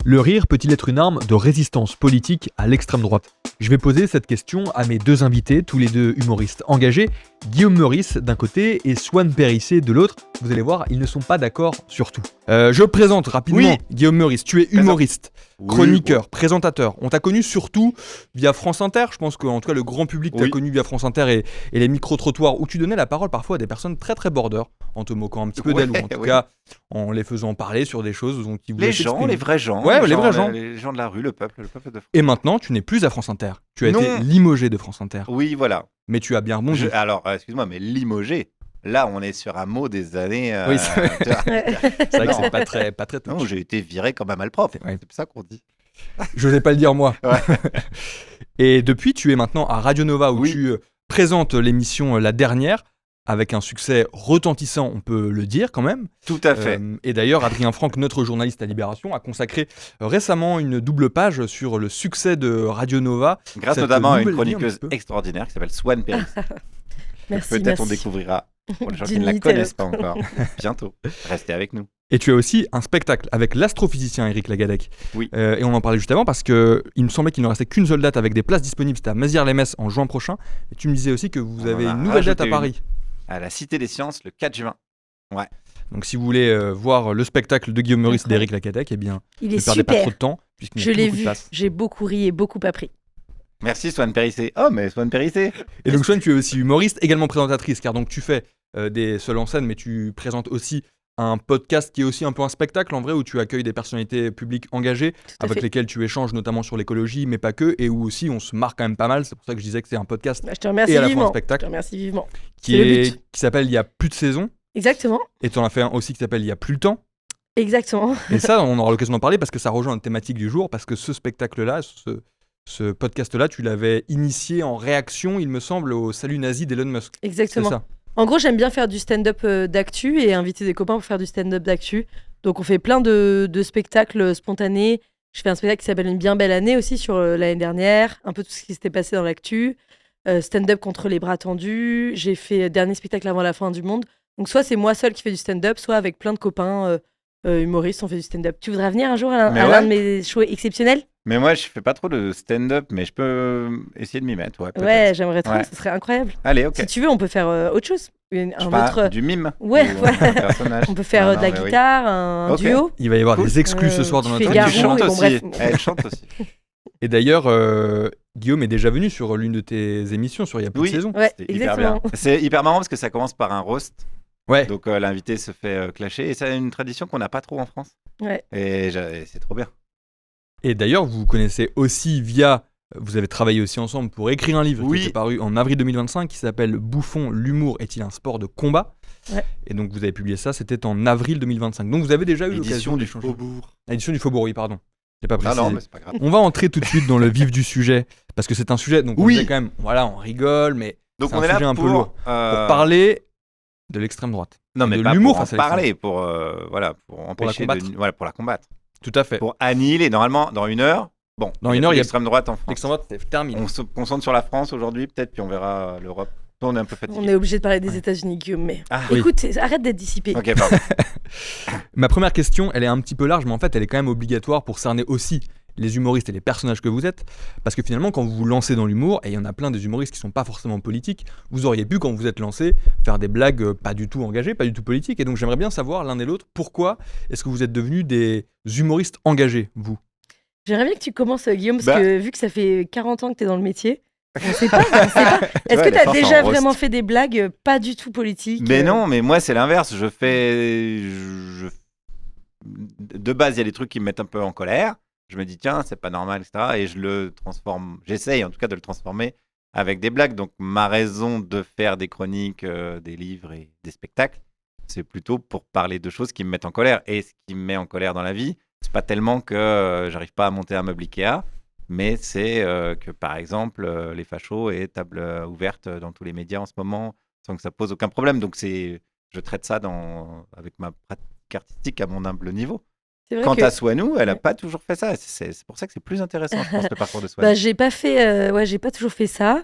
Le rire peut-il être une arme de résistance politique à l'extrême droite? Je vais poser cette question à mes deux invités, tous les deux humoristes engagés, Guillaume Meurice d'un côté et Swan Périssé de l'autre. Vous allez voir, ils ne sont pas d'accord sur tout. Je présente rapidement Guillaume Meurice. Tu es humoriste, chroniqueur, présentateur. On t'a connu surtout via France Inter. Je pense qu'en tout cas le grand public t'a connu via France Inter et les micro-trottoirs où tu donnais la parole parfois à des personnes très très border, en te moquant un petit peu d'elles ou en tout cas en les faisant parler sur des choses dont ils voulaient les gens, les vrais gens. Ouais, les vrais gens. Les gens de la rue, le peuple de France. Et maintenant, tu n'es plus à France Inter. Tu as été limogé de France Inter. Oui, voilà. Mais tu as bien rebondi. Alors, excuse-moi, mais limogé, là, on est sur un mot des années... Oui, c'est vrai que c'est pas très touch. Non, j'ai été viré comme un malpropre. C'est ça qu'on dit. Je n'osais pas le dire moi. Ouais. Et depuis, tu es maintenant à Radio Nova où tu présentes l'émission La Dernière, avec un succès retentissant, on peut le dire quand même. Tout à fait. Et d'ailleurs, Adrien Franck, notre journaliste à Libération, a consacré récemment une double page sur le succès de Radio Nova. Grâce notamment à une chroniqueuse extraordinaire qui s'appelle Swan Périssé. Merci, peut-être on découvrira, pour les gens qui ne la connaissent pas encore, bientôt. Restez avec nous. Et tu as aussi un spectacle avec l'astrophysicien Éric Lagadec. Oui. Et on en parlait juste avant parce qu'il me semblait qu'il ne restait qu'une seule date avec des places disponibles. C'était à Mézières-les-Messes en juin prochain. Et tu me disais aussi que vous avez une nouvelle date à Paris. À la Cité des Sciences, le 4 juin. Ouais. Donc si vous voulez voir le spectacle de Guillaume Meurice et d'Éric Lagadec, eh bien, il ne perdez pas trop de temps. Je l'ai vu, j'ai beaucoup ri et beaucoup appris. Merci Swan Périssé. Oh, mais Swan Périssé. Et donc Swan, tu es aussi humoriste, également présentatrice, car donc tu fais des seuls en scène, mais tu présentes aussi un podcast qui est aussi un peu un spectacle en vrai, où tu accueilles des personnalités publiques engagées, avec lesquelles tu échanges notamment sur l'écologie, mais pas que, et où aussi on se marre quand même pas mal. C'est pour ça que je disais que c'est un podcast je te remercie et à la vivement. fois un spectacle. Je te remercie vivement. Qui s'appelle Il y a plus de saison. Exactement. Et tu en as fait un aussi qui s'appelle Il y a plus le temps. Exactement. Et ça, on aura l'occasion d'en parler parce que ça rejoint une thématique du jour, parce que ce spectacle-là, ce podcast-là, tu l'avais initié en réaction, il me semble, au salut nazi d'Elon Musk. Exactement. C'est ça. En gros, j'aime bien faire du stand-up d'actu et inviter des copains pour faire du stand-up d'actu. Donc, on fait plein de spectacles spontanés. Je fais un spectacle qui s'appelle Une bien belle année aussi sur l'année dernière, un peu tout ce qui s'était passé dans l'actu. Stand-up contre les bras tendus. J'ai fait dernier spectacle avant la fin du monde. Donc, soit c'est moi seul qui fais du stand-up, soit avec plein de copains humoristes, on fait du stand-up. Tu voudrais venir un jour à l'un de mes shows exceptionnels ? Mais moi, je fais pas trop de stand-up, mais je peux essayer de m'y mettre. Ouais, j'aimerais trop, ce serait incroyable. Allez, ok. Si tu veux, on peut faire autre chose. Du mime. Ouais, voilà. On peut faire de la guitare, un duo. Il va y avoir des exclus ce soir dans notre émission. Tu chantes aussi. Elle chante aussi. Et d'ailleurs, Guillaume est déjà venu sur l'une de tes émissions sur Il y a plus de saison. Ouais, c'était hyper bien. C'est hyper marrant parce que ça commence par un roast. Ouais. Donc l'invité se fait clasher. Et c'est une tradition qu'on n'a pas trop en France. Ouais. Et c'est trop bien. Et d'ailleurs, vous vous connaissez aussi via... Vous avez travaillé aussi ensemble pour écrire un livre qui est paru en avril 2025 qui s'appelle Bouffon, l'humour est-il un sport de combat ? Et donc vous avez publié ça, c'était en avril 2025. Donc vous avez déjà eu l'occasion d'échanger. L'édition du Faubourg, oui, pardon. J'ai pas précisé. Non, mais c'est pas grave. On va entrer tout de suite dans le vif du sujet parce que c'est un sujet. Donc on disait quand même, voilà, on rigole, mais donc c'est on un est sujet là un peu lourd pour parler de l'extrême droite. Non, mais de pas l'humour pour en face à parler, pour empêcher pour la combattre. Tout à fait. Pour annihiler normalement dans une heure. Bon, dans une heure, il y a l'extrême droite en France. L'extrême droite, c'est terminé. On se concentre sur la France aujourd'hui, peut-être, puis on verra l'Europe. On est un peu fatigué. On est obligé de parler des États-Unis, Guillaume, mais écoute, arrête d'être dissipé. Ok, pardon. Ma première question, elle est un petit peu large, mais en fait, elle est quand même obligatoire pour cerner aussi les humoristes et les personnages que vous êtes. Parce que finalement, quand vous vous lancez dans l'humour, et il y en a plein des humoristes qui sont pas forcément politiques, vous auriez pu, quand vous êtes lancé, faire des blagues pas du tout engagées, pas du tout politiques. Et donc, j'aimerais bien savoir, l'un et l'autre, pourquoi est-ce que vous êtes devenus des humoristes engagés, vous ? J'aimerais bien que tu commences, Guillaume, parce que vu que ça fait 40 ans que tu es dans le métier, on sait pas. Est-ce que tu as déjà vraiment fait des blagues pas du tout politiques ? Mais non, mais moi, c'est l'inverse. De base, il y a des trucs qui me mettent un peu en colère. Je me dis, tiens, c'est pas normal, etc. Et je le transforme, j'essaye en tout cas de le transformer avec des blagues. Donc, ma raison de faire des chroniques, des livres et des spectacles, c'est plutôt pour parler de choses qui me mettent en colère. Et ce qui me met en colère dans la vie, c'est pas tellement que j'arrive pas à monter un meuble Ikea, mais c'est que, par exemple, les fachos aient table ouverte dans tous les médias en ce moment, sans que ça pose aucun problème. Donc, je traite ça avec ma pratique artistique à mon humble niveau. Quant à Swanou, elle n'a pas toujours fait ça. C'est pour ça que c'est plus intéressant, je pense, le parcours de Swanou. J'ai pas fait, j'ai pas toujours fait ça.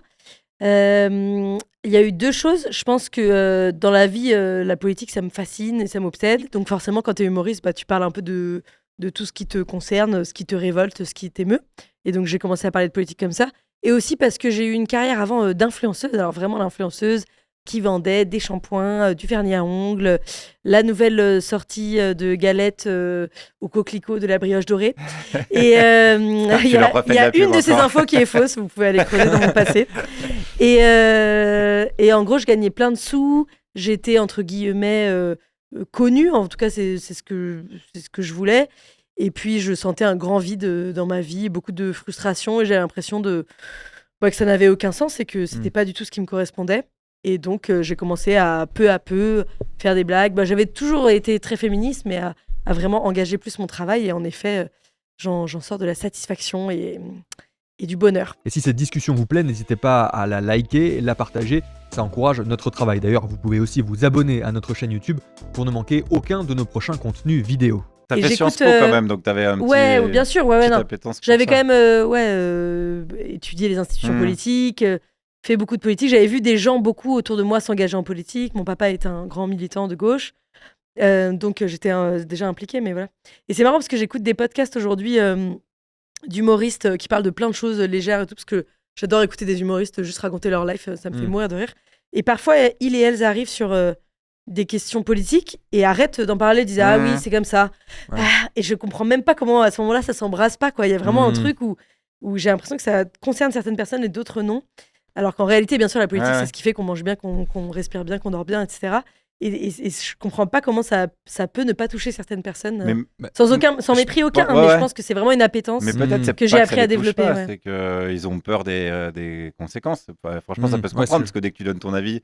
Il y a eu deux choses. Je pense que dans la vie, la politique, ça me fascine et ça m'obsède. Donc forcément, quand tu es humoriste, tu parles un peu de de tout ce qui te concerne, ce qui te révolte, ce qui t'émeut. Et donc, j'ai commencé à parler de politique comme ça. Et aussi parce que j'ai eu une carrière avant d'influenceuse, alors vraiment l'influenceuse qui vendait des shampoings, du vernis à ongles, la nouvelle sortie de galettes au coquelicot de la brioche dorée. Et il y a une de ces infos qui est fausse, vous pouvez aller creuser dans mon passé. Et en gros, je gagnais plein de sous, j'étais entre guillemets connue, en tout cas c'est ce que je voulais. Et puis je sentais un grand vide dans ma vie, beaucoup de frustration, et j'avais l'impression que ça n'avait aucun sens et que c'était pas du tout ce qui me correspondait. Et donc, j'ai commencé à peu faire des blagues. J'avais toujours été très féministe, mais à vraiment engager plus mon travail. Et en effet, j'en sors de la satisfaction et du bonheur. Et si cette discussion vous plaît, n'hésitez pas à la liker, la partager. Ça encourage notre travail. D'ailleurs, vous pouvez aussi vous abonner à notre chaîne YouTube pour ne manquer aucun de nos prochains contenus vidéo. T'as fait Sciences Po quand même, donc t'avais un petit... Ouais, bien sûr. Ouais, non. J'avais quand même étudié les institutions politiques, fait beaucoup de politique. J'avais vu des gens beaucoup autour de moi s'engager en politique. Mon papa est un grand militant de gauche. Donc j'étais déjà impliquée, mais voilà. Et c'est marrant parce que j'écoute des podcasts aujourd'hui d'humoristes qui parlent de plein de choses légères et tout, parce que j'adore écouter des humoristes juste raconter leur life, ça me fait mourir de rire. Et parfois, ils et elles arrivent sur des questions politiques et arrêtent d'en parler, disent ah oui, c'est comme ça. Ouais. Et je comprends même pas comment à ce moment-là ça s'embrasse pas, quoi. Il y a vraiment un truc où j'ai l'impression que ça concerne certaines personnes et d'autres non. Alors qu'en réalité, bien sûr, la politique, c'est ce qui fait qu'on mange bien, qu'on respire bien, qu'on dort bien, etc. Et je comprends pas comment ça peut ne pas toucher certaines personnes sans mépris aucun. Mais je pense que c'est vraiment une appétence que j'ai appris à développer. C'est qu'ils ont peur des conséquences. Franchement, ça peut se comprendre parce que dès que tu donnes ton avis,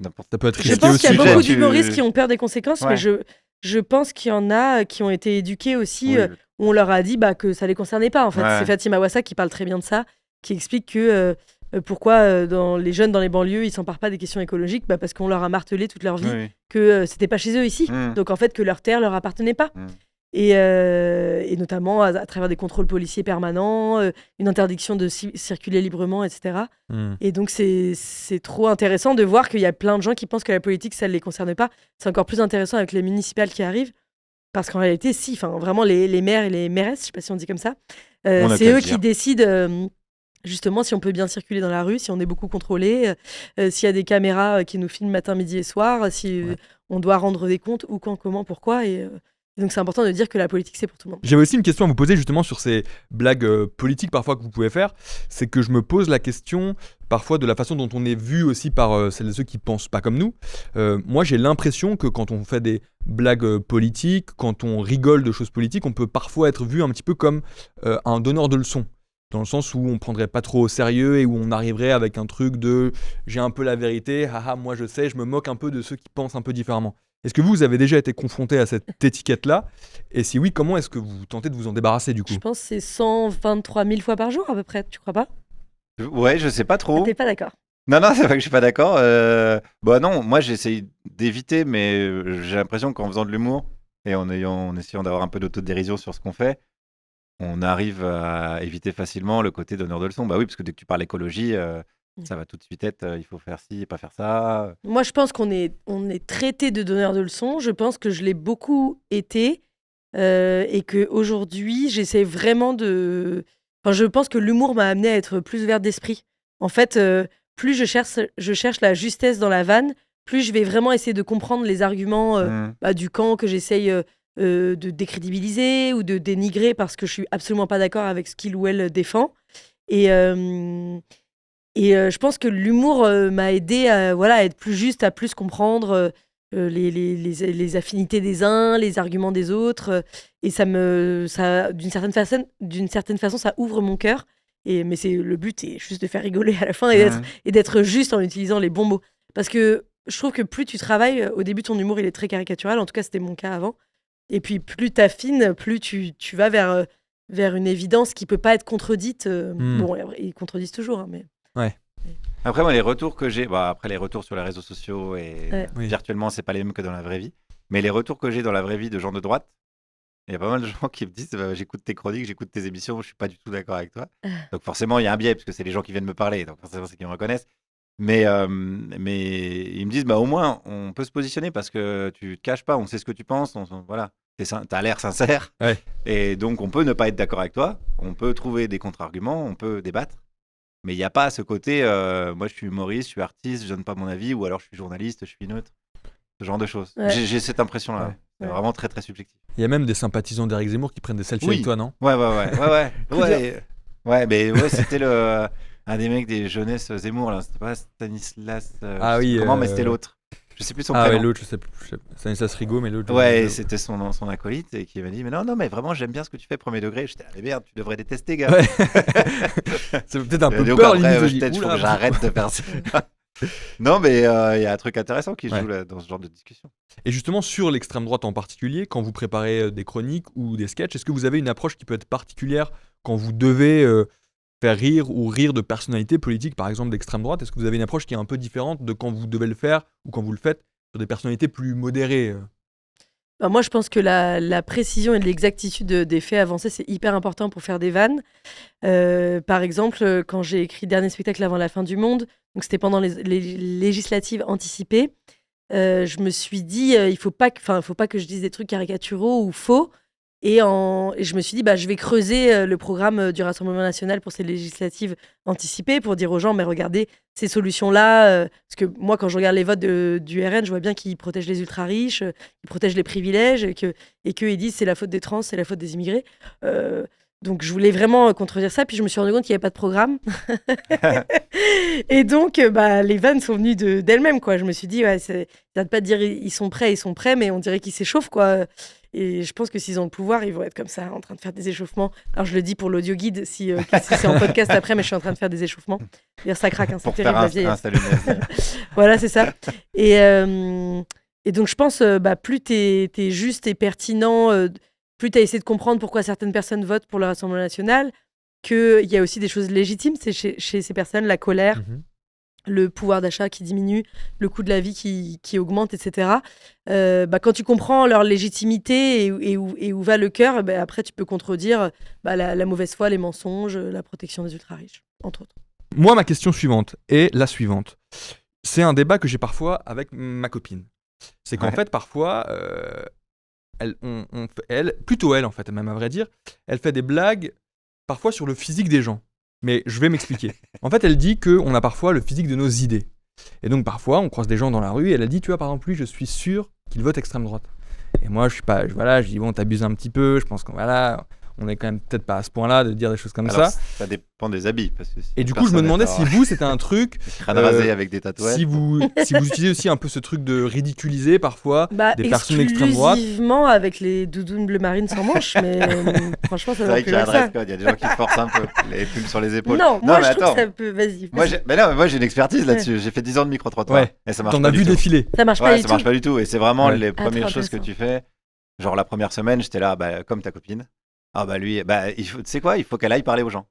ça peut être risqué. Je pense qu'il y a beaucoup d'humoristes qui ont peur des conséquences, mais je pense qu'il y en a qui ont été éduqués aussi, où on leur a dit que ça les concernait pas. En fait, c'est Fatima Ouassa qui parle très bien de ça, qui explique que pourquoi les jeunes dans les banlieues ils s'emparent pas des questions écologiques, parce qu'on leur a martelé toute leur vie que c'était pas chez eux ici, donc en fait que leur terre leur appartenait pas. Et notamment à travers des contrôles policiers permanents, une interdiction de circuler librement, etc. Et donc c'est trop intéressant de voir qu'il y a plein de gens qui pensent que la politique ça ne les concerne pas. C'est encore plus intéressant avec les municipales qui arrivent, parce qu'en réalité vraiment les maires et les mairesses, je sais pas si on dit comme ça, c'est eux qui décident justement si on peut bien circuler dans la rue, si on est beaucoup contrôlé, s'il y a des caméras qui nous filment matin, midi et soir, si on doit rendre des comptes, où, quand, comment, pourquoi. Et donc c'est important de dire que la politique c'est pour tout le monde. J'avais aussi une question à vous poser justement sur ces blagues politiques parfois que vous pouvez faire. C'est que je me pose la question parfois de la façon dont on est vu aussi par celles et ceux qui pensent pas comme nous. Moi j'ai l'impression que quand on fait des blagues politiques, quand on rigole de choses politiques, on peut parfois être vu un petit peu comme un donneur de leçons. Dans le sens où on prendrait pas trop au sérieux et où on arriverait avec un truc de j'ai un peu la vérité, haha, moi je sais, je me moque un peu de ceux qui pensent un peu différemment. Est-ce que vous avez déjà été confronté à cette étiquette-là ? Et si oui, comment est-ce que vous tentez de vous en débarrasser du coup ? Je pense que c'est 123 000 fois par jour à peu près, tu crois pas ? Ouais, je sais pas trop. T'es pas d'accord ? Non, c'est pas que je suis pas d'accord. Non, moi j'essaye d'éviter, mais j'ai l'impression qu'en faisant de l'humour et en essayant d'avoir un peu d'autodérision sur ce qu'on fait, on arrive à éviter facilement le côté donneur de leçons. Bah oui, parce que dès que tu parles écologie, ça va tout de suite être il faut faire ci et pas faire ça. Moi, je pense qu'on est traité de donneur de leçons. Je pense que je l'ai beaucoup été et qu'aujourd'hui, j'essaie vraiment de... je pense que l'humour m'a amené à être plus ouverte d'esprit. En fait, plus je cherche la justesse dans la vanne, plus je vais vraiment essayer de comprendre les arguments du camp que j'essaye... de décrédibiliser ou de dénigrer parce que je suis absolument pas d'accord avec ce qu'il ou elle défend. Et je pense que l'humour m'a aidé à être plus juste, à plus comprendre les affinités des uns, les arguments des autres. Et ça d'une certaine façon, ça ouvre mon cœur. Mais le but est juste de faire rigoler à la fin et d'être juste en utilisant les bons mots. Parce que je trouve que plus tu travailles, au début ton humour il est très caricatural, en tout cas c'était mon cas avant. Et puis plus t'affines, plus tu vas vers une évidence qui peut pas être contredite. Bon, ils contredisent toujours, mais... Ouais. Après, moi, les retours que j'ai... après, les retours sur les réseaux sociaux et virtuellement, c'est pas les mêmes que dans la vraie vie. Mais les retours que j'ai dans la vraie vie de gens de droite, il y a pas mal de gens qui me disent j'écoute tes chroniques, j'écoute tes émissions, je suis pas du tout d'accord avec toi. Donc forcément, il y a un biais, parce que c'est les gens qui viennent me parler. Donc forcément, c'est qu'ils me reconnaissent. Mais ils me disent au moins on peut se positionner parce que tu te caches pas, on sait ce que tu penses, voilà. t'as l'air sincère. Ouais. Et donc, on peut ne pas être d'accord avec toi. On peut trouver des contre-arguments. On peut débattre. Mais il n'y a pas ce côté, moi je suis humoriste, je suis artiste, je donne pas mon avis, ou alors je suis journaliste, je suis neutre. Ce genre de choses. Ouais. J'ai cette impression-là. Ouais. C'est vraiment très très subjectif. Il y a même des sympathisants d'Éric Zemmour qui prennent des selfies Oui. avec toi, non? Ouais, mais c'était un des mecs des jeunesses Zemmour, là. C'était pas Stanislas. Ah je sais oui, plus comment, mais c'était l'autre. Je sais plus son Ah ouais, prénom. l'autre, je sais plus. Stanislas Rigaud, mais l'autre. Ouais, c'était son acolyte et qui m'a dit mais non mais vraiment j'aime bien ce que tu fais premier degré. J'étais mais merde, tu devrais détester gars. Ouais. C'est peut-être un Il peu a dit, peur, après, limite. Je dis, peut-être faut oula. que j'arrête de faire ça. Non mais il y a un truc intéressant qui joue là, dans ce genre de discussion. Et justement, sur l'extrême droite en particulier, quand vous préparez des chroniques ou des sketchs, est-ce que vous avez une approche qui peut être particulière quand vous devez faire rire ou rire de personnalités politiques, par exemple d'extrême droite? Est-ce que vous avez une approche qui est un peu différente de quand vous devez le faire ou quand vous le faites sur des personnalités plus modérées? Bah, moi, je pense que la précision et l'exactitude des faits avancés, c'est hyper important pour faire des vannes. Par exemple, quand j'ai écrit Dernier spectacle avant la fin du monde, donc c'était pendant les législatives anticipées, je me suis dit, il faut pas que je dise des trucs caricaturaux ou faux. Et je me suis dit, je vais creuser le programme du Rassemblement national pour ces législatives anticipées, pour dire aux gens, mais regardez ces solutions-là. Parce que moi, quand je regarde les votes du RN, je vois bien qu'ils protègent les ultra-riches, ils protègent les privilèges, et qu'ils disent c'est la faute des trans, c'est la faute des immigrés. Donc je voulais vraiment contredire ça, puis je me suis rendu compte qu'il n'y avait pas de programme. Et donc les vannes sont venues d'elles-mêmes, quoi. Je me suis dit, ça n'arrête pas de dire ils sont prêts, mais on dirait qu'ils s'échauffent, quoi. Et je pense que s'ils ont le pouvoir, ils vont être comme ça, en train de faire des échauffements. Alors je le dis pour l'audio guide, si c'est en podcast après, mais je suis en train de faire des échauffements. D'ailleurs, ça craque, c'est Pour terrible, faire la vieille. un salut nazi. Voilà, c'est ça. Et donc je pense, plus t'es juste et pertinent, plus t'as essayé de comprendre pourquoi certaines personnes votent pour le Rassemblement national, qu'il y a aussi des choses légitimes, c'est chez ces personnes, la colère, le pouvoir d'achat qui diminue, le coût de la vie qui augmente, etc. Quand tu comprends leur légitimité et où va le cœur, après tu peux contredire la mauvaise foi, les mensonges, la protection des ultra-riches, entre autres. Moi, ma question suivante est la suivante. C'est un débat que j'ai parfois avec ma copine. C'est qu'en fait, parfois, plutôt elle en fait, même à vrai dire, elle fait des blagues parfois sur le physique des gens. Mais je vais m'expliquer. En fait, elle dit qu'on a parfois le physique de nos idées. Et donc parfois, on croise des gens dans la rue et elle a dit, tu vois, par exemple, lui, je suis sûr qu'il vote extrême droite. Et moi, je dis, bon, t'abuses un petit peu, je pense qu'on on est quand même peut-être pas à ce point-là de dire des choses comme Alors, ça. Ça dépend des habits. Parce que Et du coup, je me demandais si vous, c'était un truc... crâne rasé avec des tatouages. Si vous utilisez aussi un peu ce truc de ridiculiser parfois des personnes d'extrême droite. Exclusivement avec les doudounes bleu marine sans manches, mais franchement, ça C'est va vrai plus qu'il y a loin un que ça. dress code, il y a des gens qui forcent un peu les pulls sur les épaules. Non, moi mais je trouve attends. que ça peut... Vas-y. Moi j'ai une expertise là-dessus. J'ai fait 10 ans de micro-trottoir. Ouais. Et ça marche T'en pas as du vu tout. défiler. Ça marche pas Ouais, du ça tout. marche pas du tout. Et c'est vraiment Ouais. les premières trop choses que intéressant. tu fais. Genre la première semaine, j'étais là, comme ta copine. Ah lui, tu sais quoi, il faut qu'elle aille parler aux gens.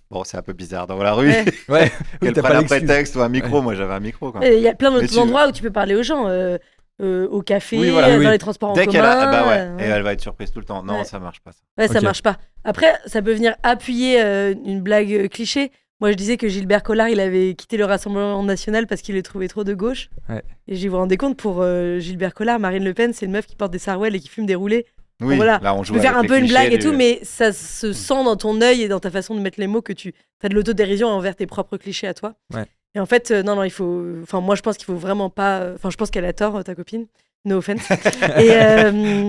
Bon, c'est un peu bizarre dans la rue. Ouais. Ouais. Qu'elle T'as prenne pas un l'excuse. prétexte ou un micro. Ouais. Moi j'avais un micro quoi. Il y a plein Mais d'autres tu- endroits où tu peux parler aux gens. Au café, Oui, voilà, dans oui. les transports en Dès commun. qu'elle a. ouais. Et elle va être surprise tout le temps. Non, Ouais. ça marche pas ça. Ouais, ça Ok. marche pas. Après, ça peut venir appuyer une blague cliché. Moi, je disais que Gilbert Collard, il avait quitté le Rassemblement national parce qu'il le trouvait trop de gauche. Ouais. Et vous rendez compte, pour Gilbert Collard, Marine Le Pen, c'est une meuf qui porte des sarouels et qui fume des roulés. Oui, Voilà. là on Tu joue peux faire avec un peu les une blague clichés et tout, du- mais ça se sent dans ton œil et dans ta façon de mettre les mots que tu as de l'autodérision envers tes propres clichés à toi. Ouais. Et en fait, non, il faut. Enfin, moi, je pense qu'il faut vraiment pas. Enfin, je pense qu'elle a tort, ta copine. No offense. Et.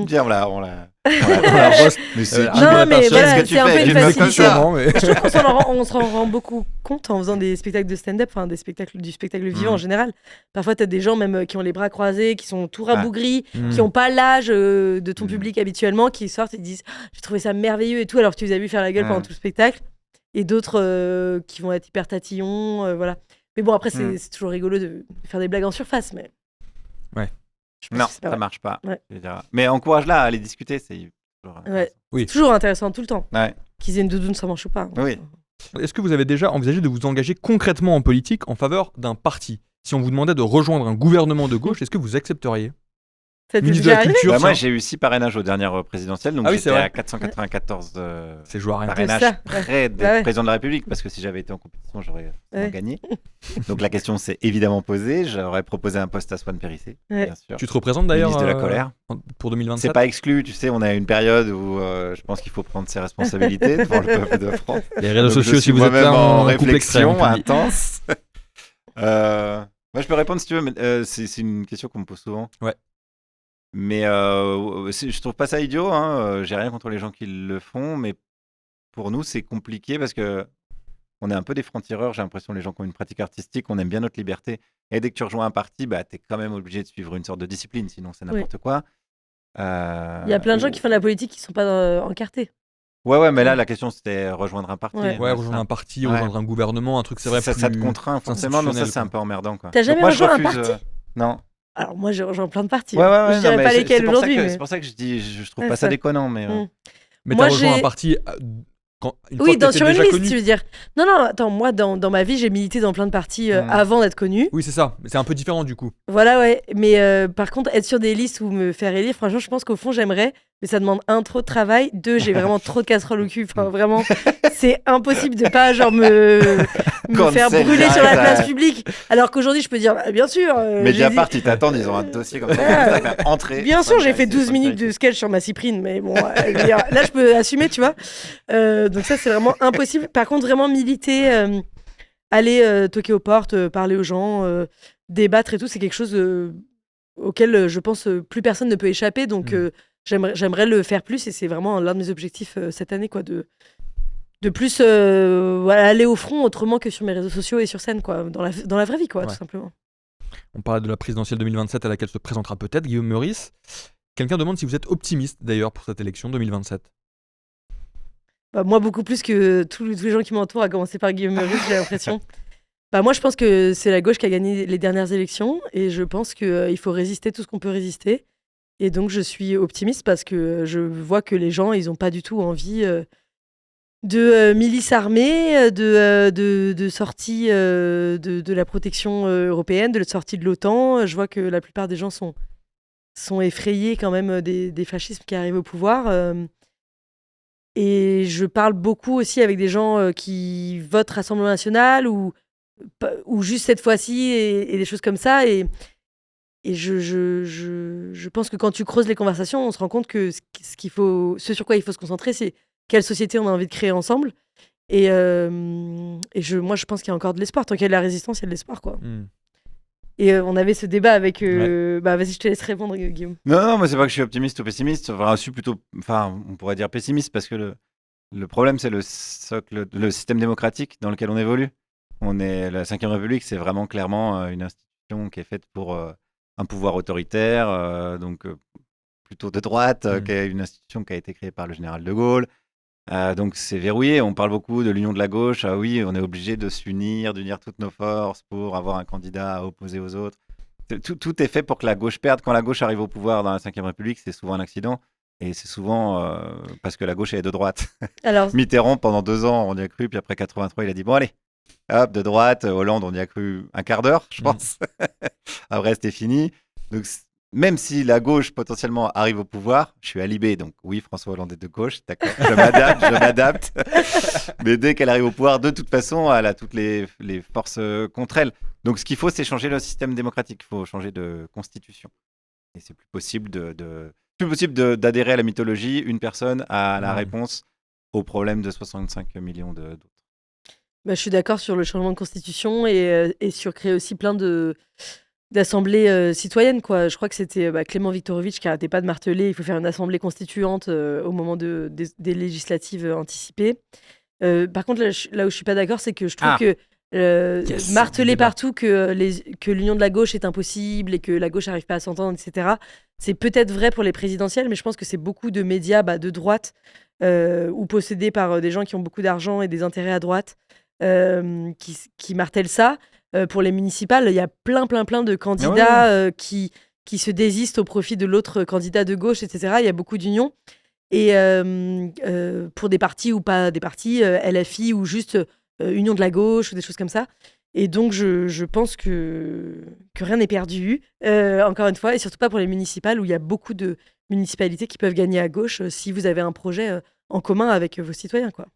Bien, on la roast. Mais c'est Non, mais qu'est-ce voilà, que tu c'est un fais peu une Tu me fais facilité. comme ça. Sûrement, mais... Je trouve on s'en rend beaucoup compte en faisant des spectacles de stand-up, enfin du spectacle vivant en général. Parfois, tu as des gens même qui ont les bras croisés, qui sont tout rabougris, qui n'ont pas l'âge de ton public habituellement, qui sortent et disent j'ai trouvé ça merveilleux et tout, alors que tu les as vus faire la gueule pendant tout le spectacle. Et d'autres qui vont être hyper tatillons, voilà. Mais bon, après, c'est toujours rigolo de faire des blagues en surface, mais. Ouais. Je pense Non, que c'est pas ça vrai. marche pas. Ouais. Je veux dire. Mais encourage-la à aller discuter. C'est toujours Ouais. Oui. C'est toujours intéressant tout le temps. Ouais. Qu'ils aient une doudoune sans manche ou pas. Oui. Est-ce que vous avez déjà envisagé de vous engager concrètement en politique en faveur d'un parti? Si on vous demandait de rejoindre un gouvernement de gauche, est-ce que vous accepteriez? Ça t'est Ministre de déjà la arrivé? Culture. Bah, moi, tiens. j'ai eu 6 parrainages aux dernières présidentielles, donc Ah oui, c'est j'étais vrai. à 494 C'est joué à rien. parrainages ça, ouais. près d'être Bah ouais. président de la République, parce que si j'avais été en compétition, j'aurais Ouais. gagné. Donc la question s'est évidemment posée. J'aurais proposé un poste à Swan Périssé, Ouais. bien sûr. Tu te représentes d'ailleurs Ministre de la colère. pour C'est 2027? pas exclu, tu sais, on a une période où je pense qu'il faut prendre ses responsabilités devant le peuple de France. Les réseaux Donc, sociaux, je si suis vous êtes là, moi-même en en couple extrême. réflexion on peut dire. intense. Moi, je peux répondre si tu veux, mais c'est une question qu'on me pose souvent. Ouais. Mais je trouve pas ça idiot. Hein. J'ai rien contre les gens qui le font, mais pour nous, c'est compliqué parce que on est un peu des francs-tireurs. J'ai l'impression les gens qui ont une pratique artistique, on aime bien notre liberté. Et dès que tu rejoins un parti, bah, t'es quand même obligé de suivre une sorte de discipline, sinon c'est n'importe quoi. Il y a plein de gens qui font de la politique qui sont pas encartés. Ouais, mais là, la question c'était rejoindre un parti. Ouais. Ouais, c'est rejoindre ça. un parti, Ouais. rejoindre un gouvernement, un truc, c'est vrai. Ça te contraint forcément, donc ça institutionnel, c'est un quoi. peu emmerdant. Quoi. T'as Donc jamais moi, je rejoint un refuse, parti Non. Alors moi, j'ai rejoint plein de partis. Ouais, hein. Je non, dirais mais pas c'est lesquels pour ça aujourd'hui. que- Mais... C'est pour ça que je trouve Ouais, pas ça ça. déconnant, mais. Mais Moi, t'as rejoint j'ai- un parti une fois Oui, que t'étais sur une déjà liste, connu. tu veux dire. Non, attends, moi, dans ma vie, j'ai milité dans plein de partis avant d'être connu. Oui, c'est ça. Mais c'est un peu différent du coup. Voilà, ouais. Mais par contre, être sur des listes ou me faire élire, franchement, je pense qu'au fond, j'aimerais. Mais ça demande trop de travail. 2, j'ai vraiment trop de casseroles au cul. Enfin, vraiment, c'est impossible de pas genre me faire Cancel brûler sur la direct, place publique. Alors qu'aujourd'hui, je peux dire, bah, bien sûr. Mediapart, ils t'attendent, ils ont un dossier comme ça. Entrée. Bien sûr, j'ai fait 12 minutes de sketch sur ma Cyprine, mais bon, je veux dire, là, je peux assumer, tu vois. Donc ça, c'est vraiment impossible. Par contre, vraiment militer, aller toquer aux portes, parler aux gens, débattre et tout, c'est quelque chose auquel je pense plus personne ne peut échapper. Donc j'aimerais le faire plus et c'est vraiment l'un de mes objectifs cette année, quoi, de plus aller au front autrement que sur mes réseaux sociaux et sur scène, quoi, dans la vraie vie, quoi, Ouais. tout simplement. On parle de la présidentielle 2027 à laquelle se présentera peut-être Guillaume Meurice. Quelqu'un demande si vous êtes optimiste d'ailleurs pour cette élection 2027. Bah, moi, beaucoup plus que tous les gens qui m'entourent, à commencer par Guillaume Meurice, j'ai l'impression. Bah, moi, je pense que c'est la gauche qui a gagné les dernières élections et je pense qu'il faut résister tout ce qu'on peut résister. Et donc, je suis optimiste parce que je vois que les gens, ils n'ont pas du tout envie de milices armées, de sortie de la protection européenne, de la sortie de l'OTAN. Je vois que la plupart des gens sont effrayés quand même des fascismes qui arrivent au pouvoir. Et je parle beaucoup aussi avec des gens qui votent Rassemblement National ou juste cette fois-ci et des choses comme ça. Et je pense que quand tu creuses les conversations, on se rend compte que ce sur quoi il faut se concentrer, c'est quelle société on a envie de créer ensemble. Et moi, je pense qu'il y a encore de l'espoir. Tant qu'il y a de la résistance, il y a de l'espoir, quoi. Et on avait ce débat avec... Bah, vas-y, je te laisse répondre, Guillaume. Non, moi c'est pas que je suis optimiste ou pessimiste. Enfin, je suis plutôt, on pourrait dire pessimiste parce que le problème c'est le socle, le système démocratique dans lequel on évolue. La Ve République, c'est vraiment clairement une institution qui est faite pour un pouvoir autoritaire, donc plutôt de droite, qui est une institution qui a été créée par le général de Gaulle. Donc c'est verrouillé. On parle beaucoup de l'union de la gauche. Ah oui, on est obligé de s'unir, d'unir toutes nos forces pour avoir un candidat à opposer aux autres. Tout est fait pour que la gauche perde. Quand la gauche arrive au pouvoir dans la Ve République, c'est souvent un accident. Et c'est souvent parce que la gauche est de droite. Alors, Mitterrand, pendant 2 ans, on y a cru. Puis après 83, il a dit bon allez, hop, de droite. Hollande, on y a cru un quart d'heure, je pense. Après, c'était fini. Donc même si la gauche potentiellement arrive au pouvoir, je suis alibé, donc oui, François Hollande est de gauche, d'accord, je m'adapte. Mais dès qu'elle arrive au pouvoir, de toute façon, elle a toutes les forces contre elle. Donc ce qu'il faut, c'est changer le système démocratique, il faut changer de constitution. Et c'est plus possible d'adhérer à la mythologie, une personne a la réponse au problème de 65 millions d'autres. Bah, je suis d'accord sur le changement de constitution et sur créer aussi plein d'assemblées citoyennes, quoi. Je crois que c'était Clément Viktorovitch qui n'arrêtait pas de marteler il faut faire une assemblée constituante au moment des législatives anticipées. Par contre, là où je suis pas d'accord, c'est que je trouve que marteler partout que l'union de la gauche est impossible et que la gauche n'arrive pas à s'entendre, etc. C'est peut-être vrai pour les présidentielles, mais je pense que c'est beaucoup de médias de droite ou possédés par des gens qui ont beaucoup d'argent et des intérêts à droite qui martèlent ça. Pour les municipales, il y a plein de candidats qui se désistent au profit de l'autre candidat de gauche, etc. Il y a beaucoup d'unions. Et pour des partis ou pas des partis, LFI ou juste Union de la gauche ou des choses comme ça. Et donc, je pense que rien n'est perdu, encore une fois, et surtout pas pour les municipales, où il y a beaucoup de municipalités qui peuvent gagner à gauche si vous avez un projet en commun avec vos citoyens, quoi.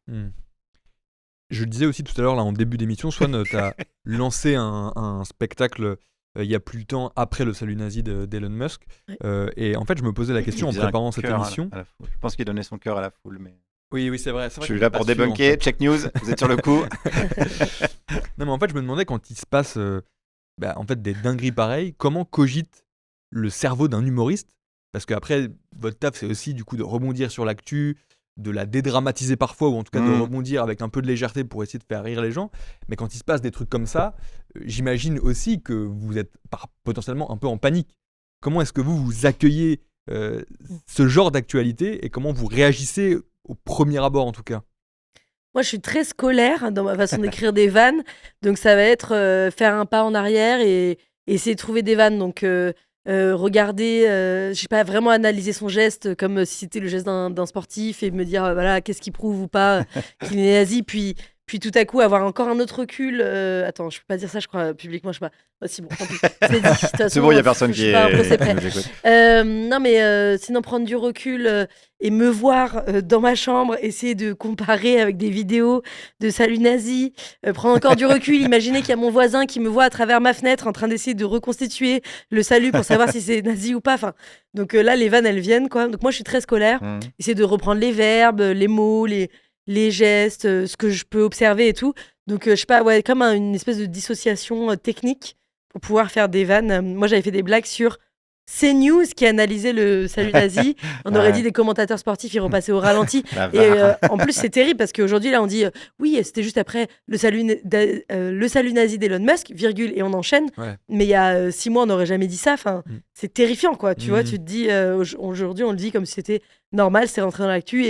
Je le disais aussi tout à l'heure, là, en début d'émission, Swan, tu as lancé un spectacle il y a plus de temps après le salut nazi d'Elon Musk. Ouais. Et en fait, je me posais la question en préparant cette émission. À la foule. Je pense qu'il donnait son cœur à la foule, mais Oui, c'est vrai. je suis là pour débunker. Check news, vous êtes sur le coup. Non, mais en fait, je me demandais quand il se passe en fait, des dingueries pareilles, comment cogite le cerveau d'un humoriste? Parce qu'après, votre taf, c'est aussi du coup de rebondir sur l'actu, de la dédramatiser parfois, ou en tout cas de rebondir avec un peu de légèreté pour essayer de faire rire les gens. Mais quand il se passe des trucs comme ça, j'imagine aussi que vous êtes potentiellement un peu en panique. Comment est-ce que vous accueillez ce genre d'actualité et comment vous réagissez au premier abord en tout cas? Moi, je suis très scolaire dans ma façon d'écrire des vannes. Donc, ça va être faire un pas en arrière et essayer de trouver des vannes. Donc, regarder, je sais pas, vraiment analyser son geste comme si c'était le geste d'un sportif et me dire, voilà, qu'est-ce qu'il prouve ou pas qu'il est nazi. Puis tout à coup, avoir encore un autre recul. Attends, je peux pas dire ça, je crois, publiquement, je sais pas. Oh, si, bon, tant pis. C'est dit. De toute façon, C'est bon, il n'y a personne je qui suis pas un procès près. nous écoute. Non, mais sinon, prendre du recul et me voir dans ma chambre, essayer de comparer avec des vidéos de salut nazi, prendre encore du recul, imaginer qu'il y a mon voisin qui me voit à travers ma fenêtre en train d'essayer de reconstituer le salut pour savoir si c'est nazi ou pas. Enfin, donc là, les vannes, elles viennent, quoi. Donc moi, je suis très scolaire. Essayer de reprendre les verbes, les mots, les gestes, ce que je peux observer et tout. Donc, je sais pas, ouais, comme une espèce de dissociation technique pour pouvoir faire des vannes. Moi, j'avais fait des blagues sur CNews qui analysait le salut nazi. On aurait dit des commentateurs sportifs, ils repassaient au ralenti. Et en plus, c'est terrible parce qu'aujourd'hui, là, on dit oui, c'était juste après le salut nazi d'Elon Musk, virgule, et on enchaîne. Ouais. Mais il y a 6 mois, on n'aurait jamais dit ça. Enfin, c'est terrifiant, quoi. Tu vois, tu te dis, aujourd'hui, on le dit comme si c'était normal, c'est rentré dans l'actu.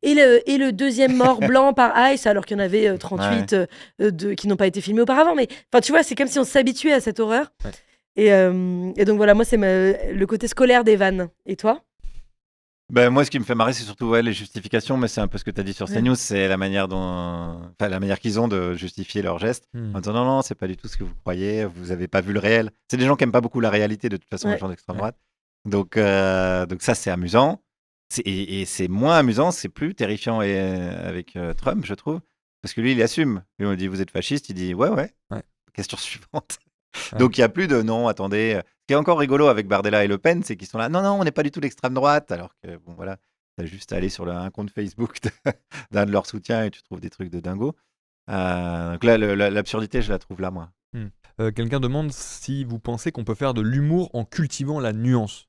Et le deuxième mort blanc par Ice, alors qu'il y en avait 38 qui n'ont pas été filmés auparavant. Mais enfin, tu vois, c'est comme si on s'habituait à cette horreur. Ouais. Et donc voilà, moi, c'est le côté scolaire des vannes. Et toi? Ben, moi, ce qui me fait marrer, c'est surtout les justifications, mais c'est un peu ce que tu as dit sur CNews, c'est la manière qu'ils ont de justifier leurs gestes. En disant non, c'est pas du tout ce que vous croyez, vous avez pas vu le réel. C'est des gens qui aiment pas beaucoup la réalité, de toute façon, les gens d'extrême droite. Donc ça, c'est amusant. Et c'est moins amusant, c'est plus terrifiant avec Trump, je trouve. Parce que lui, il assume. Lui, on lui dit, vous êtes fasciste, il dit, ouais. Question suivante. Ouais. Donc il n'y a plus de non, attendez. Ce qui est encore rigolo avec Bardella et Le Pen, c'est qu'ils sont là, non, on n'est pas du tout l'extrême droite. Alors que, bon, voilà, tu as juste à aller sur un compte Facebook d'un de leurs soutiens et tu trouves des trucs de dingo. Donc là, l'absurdité, je la trouve là, moi. Quelqu'un demande si vous pensez qu'on peut faire de l'humour en cultivant la nuance.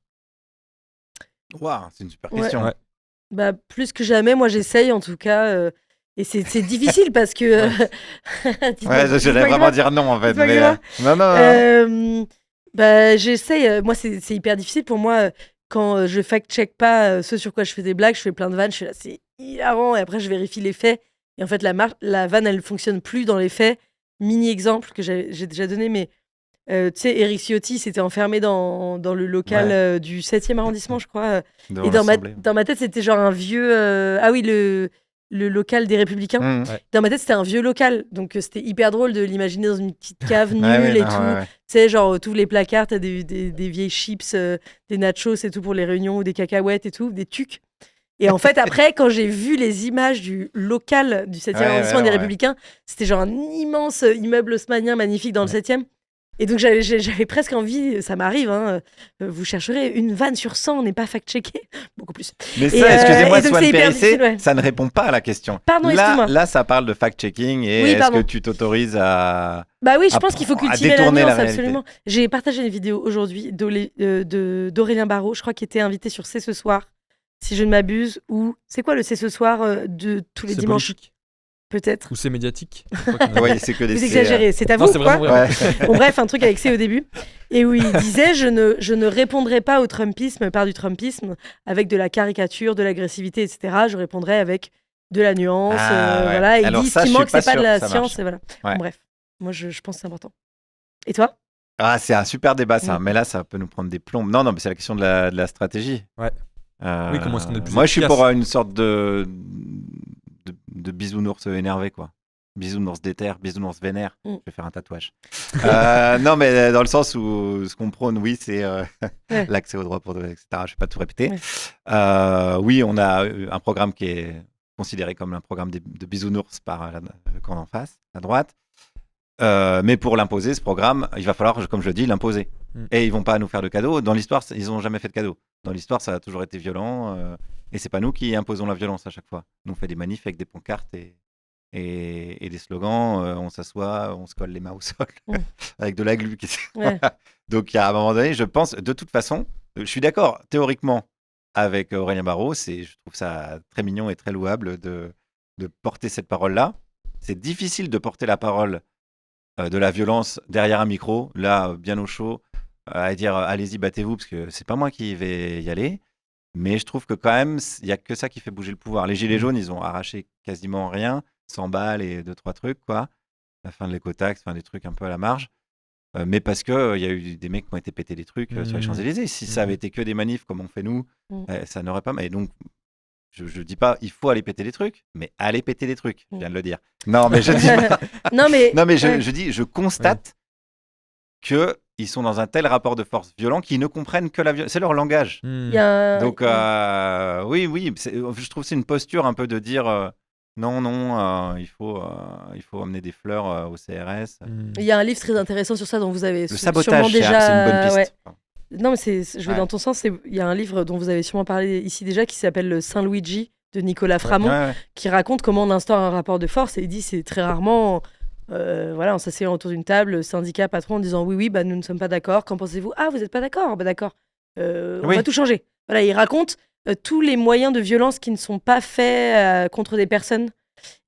Waouh, c'est une super question. Ouais. Bah, plus que jamais, moi j'essaye en tout cas. Et c'est difficile parce que. J'allais vraiment dire non en fait. Non. Bah, j'essaye. Moi, c'est hyper difficile pour moi. Quand je fact-check pas ce sur quoi je fais des blagues, je fais plein de vannes, je suis là, c'est hilarant. Et après, je vérifie les faits. Et en fait, la vanne, elle fonctionne plus dans les faits. Mini-exemple que j'ai déjà donné, mais. Tu sais, Éric Ciotti s'était enfermé dans le local du 7e arrondissement, je crois. Et dans ma tête, c'était genre un vieux. Ah oui, le local des Républicains. Dans ma tête, c'était un vieux local. Donc, c'était hyper drôle de l'imaginer dans une petite cave nulle et tout. Tu sais, genre, tous les placards, t'as des vieilles chips, des nachos et tout pour les réunions, ou des cacahuètes et tout, des tucs. Et en fait, après, quand j'ai vu les images du local du 7e arrondissement des Républicains, c'était genre un immense immeuble haussmannien magnifique dans le 7e. Et donc, j'avais presque envie, ça m'arrive, hein, vous chercherez une vanne sur 100, on n'est pas fact-checké, beaucoup plus. Mais ça, excusez-moi, Swan Périssé, ça ne répond pas à la question. Pardon, excuse-moi. Là, ça parle de fact-checking et est-ce que tu t'autorises à. Bah oui, je pense qu'il faut cultiver la nuance, absolument. J'ai partagé une vidéo aujourd'hui d'Aurélien Barraud, je crois qu'il était invité sur C'est ce soir, si je ne m'abuse, ou c'est quoi le C'est ce soir de tous les dimanches politique. Peut-être. Ou c'est médiatique. Oui, c'est que des. Vous exagérez, c'est à vous, c'est vraiment vrai. Bon, bref, un truc avec C au début. Et où il disait, je ne répondrai pas au Trumpisme par du Trumpisme, avec de la caricature, de l'agressivité, etc. Je répondrai avec de la nuance. Voilà. Et il dit, ce qui manque, c'est pas de la science. Et voilà. Bon, bref, moi, je pense que c'est important. Et toi ? Ah, c'est un super débat, ça. Mais là, ça peut nous prendre des plombs. Non, mais c'est la question de la stratégie. Ouais. Oui, comment est-ce qu'on est le plus moi, je suis pour une sorte de bisounours énervé, quoi. bisounours déter, bisounours vénère. Mm. Je vais faire un tatouage. Non, mais dans le sens où ce qu'on prône, oui, c'est Ouais. l'accès aux droits pour de, etc. Je ne vais pas tout répéter. Ouais. Oui, on a un programme qui est considéré comme un programme de bisounours par le camp d'en face, à droite. Mais pour l'imposer, ce programme, il va falloir, comme je dis, l'imposer. Mm. Et ils vont pas nous faire de cadeaux. Dans l'histoire, ils n'ont jamais fait de cadeaux. Dans l'histoire, ça a toujours été violent. Et c'est pas nous qui imposons la violence à chaque fois. Nous, on fait des manifs avec des pancartes et des slogans. On s'assoit, on se colle les mains au sol Mm. avec de la glu. Ouais. Donc, à un moment donné, je pense, de toute façon, je suis d'accord théoriquement avec Aurélien Barraud. Je trouve ça très mignon et très louable de porter cette parole-là. C'est difficile de porter la parole de la violence derrière un micro, là, bien au chaud, à dire allez-y, battez-vous, parce que c'est pas moi qui vais y aller. Mais je trouve que quand même, il n'y a que ça qui fait bouger le pouvoir. Les Gilets jaunes, ils ont arraché quasiment rien, 100 balles et 2-3 trucs, quoi. La fin de l'écotaxe, des trucs un peu à la marge. Mais parce qu'il y a eu des mecs qui ont été péter des trucs sur les Champs-Élysées. Si ça avait été que des manifs comme on fait nous, ça n'aurait pas. Et donc, je dis pas il faut aller péter des trucs, mais aller péter des trucs. Je viens de le dire. Non, mais je dis pas. Non, mais ouais. je dis, je constate que ils sont dans un tel rapport de force violent qu'ils ne comprennent que la violence. C'est leur langage. Il y a un- Donc, oui, je trouve que c'est une posture un peu de dire non, il faut amener des fleurs au CRS. il y a un livre très intéressant sur ça dont vous avez Le sûrement sabotage, déjà. c'est une bonne piste. Ouais. Non, mais je vais Ouais. dans ton sens. Il y a un livre dont vous avez sûrement parlé ici déjà qui s'appelle Saint Luigi de Nicolas Framont, Ouais. qui raconte comment on instaure un rapport de force. Et il dit c'est très rarement, voilà, on s'asseyant autour d'une table, syndicat, patron, en disant oui, bah nous ne sommes pas d'accord. Qu'en pensez-vous? Ah, vous n'êtes pas d'accord? Bah d'accord. On Oui. va tout changer. Voilà, il raconte tous les moyens de violence qui ne sont pas faits contre des personnes.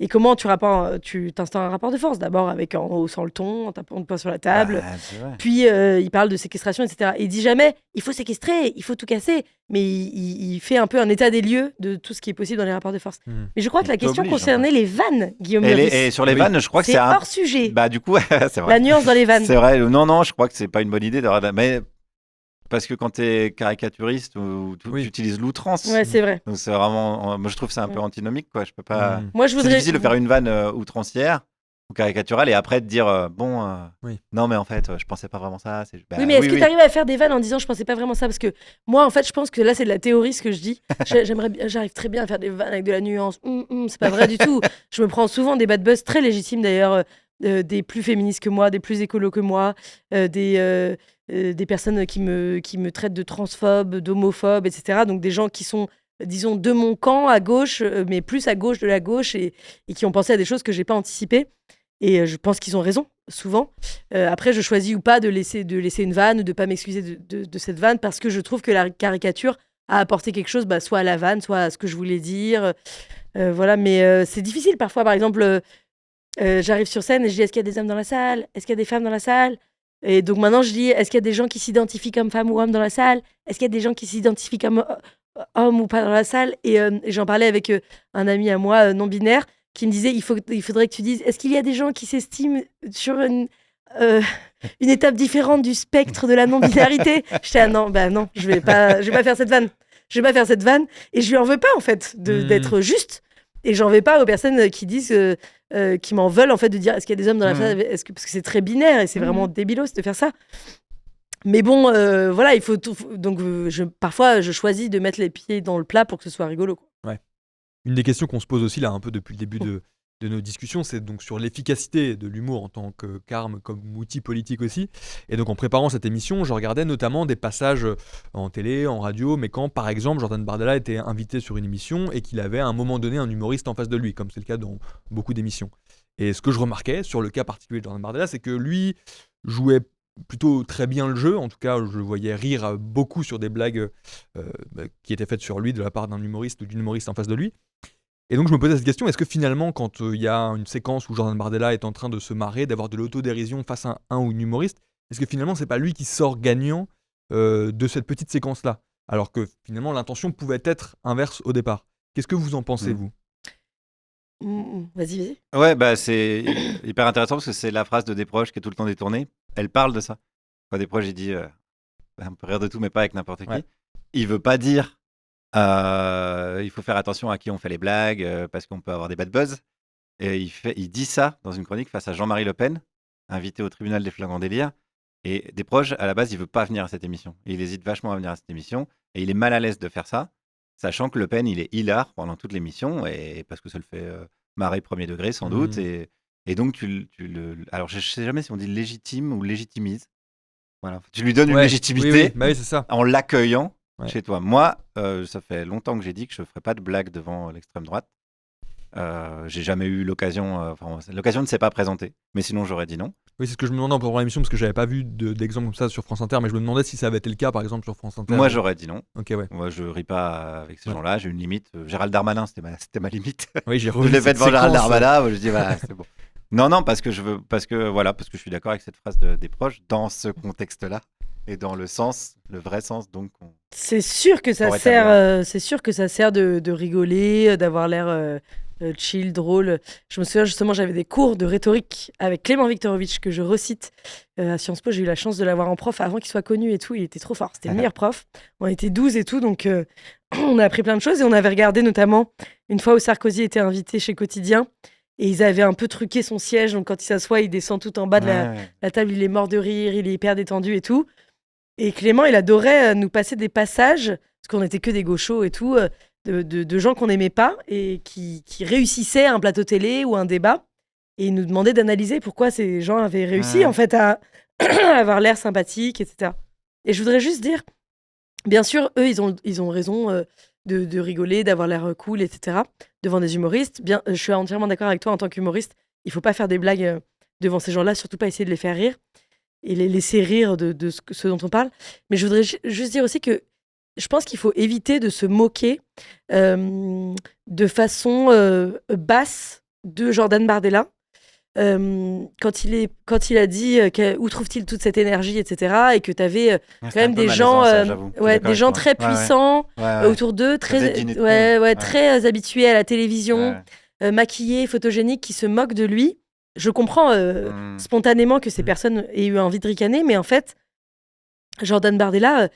Et comment tu t'installes un rapport de force? D'abord en haussant le ton, en tapant le poing sur la table. C'est vrai. Puis il parle de séquestration, etc. Et il dit jamais il faut séquestrer, il faut tout casser. Mais il fait un peu un état des lieux de tout ce qui est possible dans les rapports de force. Mais je crois que la Il question t'oblige, concernait les vannes, Guillaume Et, Meurice. et sur les Oui. vannes, je crois que C'est c'est un. hors sujet. Bah, du coup, c'est vrai. La nuance dans les vannes. C'est vrai. Non, je crois que c'est pas une bonne idée d'avoir. Mais parce que quand tu es caricaturiste, tu utilises l'outrance. Ouais, c'est vrai. Donc c'est vraiment. Moi, je trouve que c'est un peu antinomique, quoi. Je peux pas. Moi, je C'est voudrais. difficile de faire une vanne outrancière ou caricaturale et après de dire Oui. non, mais en fait, je pensais pas vraiment ça. Bah, Oui, mais est-ce que tu arrives à faire des vannes en disant je pensais pas vraiment ça? Parce que moi, en fait, je pense que là, c'est de la théorie ce que je dis. J'arrive très bien à faire des vannes avec de la nuance. C'est pas vrai du tout. Je me prends souvent des bad buzz très légitimes d'ailleurs, des plus féministes que moi, des plus écolos que moi, des personnes qui me traitent de transphobe, d'homophobe, etc. Donc des gens qui sont, disons, de mon camp à gauche, mais plus à gauche de la gauche et qui ont pensé à des choses que j'ai pas anticipées. Et je pense qu'ils ont raison, souvent. Après, je choisis ou pas de laisser une vanne ou de pas m'excuser de cette vanne parce que je trouve que la caricature a apporté quelque chose, soit à la vanne, soit à ce que je voulais dire. Voilà, mais c'est difficile parfois. Par exemple, j'arrive sur scène et je dis est-ce qu'il y a des hommes dans la salle? Est-ce qu'il y a des femmes dans la salle? Et donc maintenant, je dis est-ce qu'il y a des gens qui s'identifient comme femmes ou hommes dans la salle? Est-ce qu'il y a des gens qui s'identifient comme hommes ou pas dans la salle? Et j'en parlais avec un ami à moi non-binaire qui me disait il faudrait que tu dises est-ce qu'il y a des gens qui s'estiment sur une étape différente du spectre de la non-binarité? J'étais non, je vais pas faire cette vanne. Je vais pas faire cette vanne et je lui en veux pas en fait d'être juste. Et j'en veux pas aux personnes qui disent qui m'en veulent en fait de dire est-ce qu'il y a des hommes dans la salle, parce que c'est très binaire et c'est vraiment débilos de faire ça. Mais bon, voilà, il faut tout. Donc parfois je choisis de mettre les pieds dans le plat pour que ce soit rigolo, quoi. Une des questions qu'on se pose aussi là un peu depuis le début de nos discussions, c'est donc sur l'efficacité de l'humour en tant qu'arme, comme outil politique aussi. Et donc en préparant cette émission, je regardais notamment des passages en télé, en radio, mais quand par exemple Jordan Bardella était invité sur une émission et qu'il avait à un moment donné un humoriste en face de lui, comme c'est le cas dans beaucoup d'émissions. Et ce que je remarquais sur le cas particulier de Jordan Bardella, c'est que lui jouait plutôt très bien le jeu. En tout cas, je le voyais rire beaucoup sur des blagues qui étaient faites sur lui de la part d'un humoriste ou d'une humoriste en face de lui. Et donc je me posais cette question, est-ce que finalement quand il y a une séquence où Jordan Bardella est en train de se marrer, d'avoir de l'autodérision face à un ou une humoriste, est-ce que finalement c'est pas lui qui sort gagnant de cette petite séquence-là? Alors que finalement l'intention pouvait être inverse au départ. Qu'est-ce que vous en pensez, vous? Vas-y. Ouais, c'est hyper intéressant parce que c'est la phrase de Desproges qui est tout le temps détournée. Elle parle de ça. Quand Desproges, il dit on peut rire de tout, mais pas avec n'importe qui. Il veut pas dire il faut faire attention à qui on fait les blagues parce qu'on peut avoir des bad buzz. Et il dit ça dans une chronique face à Jean-Marie Le Pen, invité au tribunal des flagrants délires. Et Desproges, à la base, il veut pas venir à cette émission. Il hésite vachement à venir à cette émission. Et il est mal à l'aise de faire ça, sachant que Le Pen, il est hilar pendant toute l'émission, et parce que ça le fait marrer premier degré, sans doute. Et donc, alors, je sais jamais si on dit légitime ou légitimise. Voilà. Tu lui donnes une légitimité oui, c'est ça. en l'accueillant chez toi. Moi, ça fait longtemps que j'ai dit que je ne ferai pas de blague devant l'extrême droite. J'ai jamais eu l'occasion, l'occasion ne s'est pas présentée, mais sinon j'aurais dit non. Oui, c'est ce que je me demandais en préparant l'émission, parce que j'avais pas vu d'exemple comme ça sur France Inter, mais je me demandais si ça avait été le cas par exemple sur France Inter. Moi j'aurais dit non. Ok, ouais. Moi je ris pas avec ces gens-là, j'ai une limite. Gérald Darmanin, c'était ma limite. Oui, j'ai Je l'ai fait devant Gérald Darmanin, je dis voilà, c'est bon. Non, parce que je suis d'accord avec cette phrase des proches dans ce contexte-là et dans le vrai sens donc. C'est sûr que ça sert, de rigoler, d'avoir l'air chill, drôle. Je me souviens justement, j'avais des cours de rhétorique avec Clément Viktorovitch que je recite à Sciences Po. J'ai eu la chance de l'avoir en prof avant qu'il soit connu et tout. Il était trop fort. C'était le meilleur prof. On était 12 et tout, donc on a appris plein de choses et on avait regardé notamment une fois où Sarkozy était invité chez Quotidien. Et ils avaient un peu truqué son siège, donc quand il s'assoit, il descend tout en bas de la table, il est mort de rire, il est hyper détendu et tout. Et Clément, il adorait nous passer des passages, parce qu'on n'était que des gauchos et tout, de gens qu'on n'aimait pas et qui réussissaient à un plateau télé ou un débat. Et il nous demandait d'analyser pourquoi ces gens avaient réussi en fait à avoir l'air sympathique, etc. Et je voudrais juste dire, bien sûr, eux, ils ont raison de rigoler, d'avoir l'air cool, etc. devant des humoristes. Bien, je suis entièrement d'accord avec toi en tant qu'humoriste. Il ne faut pas faire des blagues devant ces gens-là, surtout pas essayer de les faire rire et les laisser rire de ce dont on parle. Mais je voudrais juste dire aussi que je pense qu'il faut éviter de se moquer de façon basse de Jordan Bardella. Quand il a dit où trouve-t-il toute cette énergie, etc. Et que tu avais quand même des gens, des gens très puissants autour d'eux, très habitués à la télévision, maquillés, photogéniques, qui se moquent de lui. Je comprends spontanément que ces personnes aient eu envie de ricaner, mais en fait, Jordan Bardella,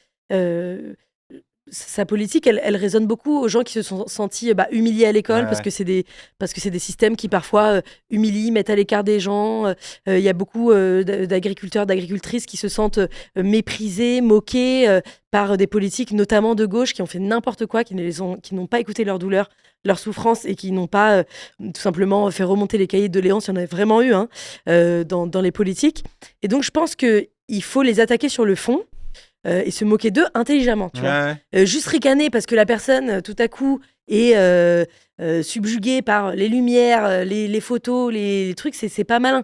sa politique, elle résonne beaucoup aux gens qui se sont sentis humiliés à l'école parce que c'est des systèmes qui parfois humilient, mettent à l'écart des gens. Il y a beaucoup d'agriculteurs, d'agricultrices qui se sentent méprisés, moqués par des politiques, notamment de gauche, qui ont fait n'importe quoi, qui n'ont pas écouté leur douleur, leur souffrance et qui n'ont pas tout simplement fait remonter les cahiers de doléances. Il y en avait vraiment eu dans les politiques. Et donc je pense qu'il faut les attaquer sur le fond. Et se moquer d'eux intelligemment, tu vois. Juste ricaner parce que la personne, tout à coup, est subjuguée par les lumières, les photos, les trucs, c'est pas malin.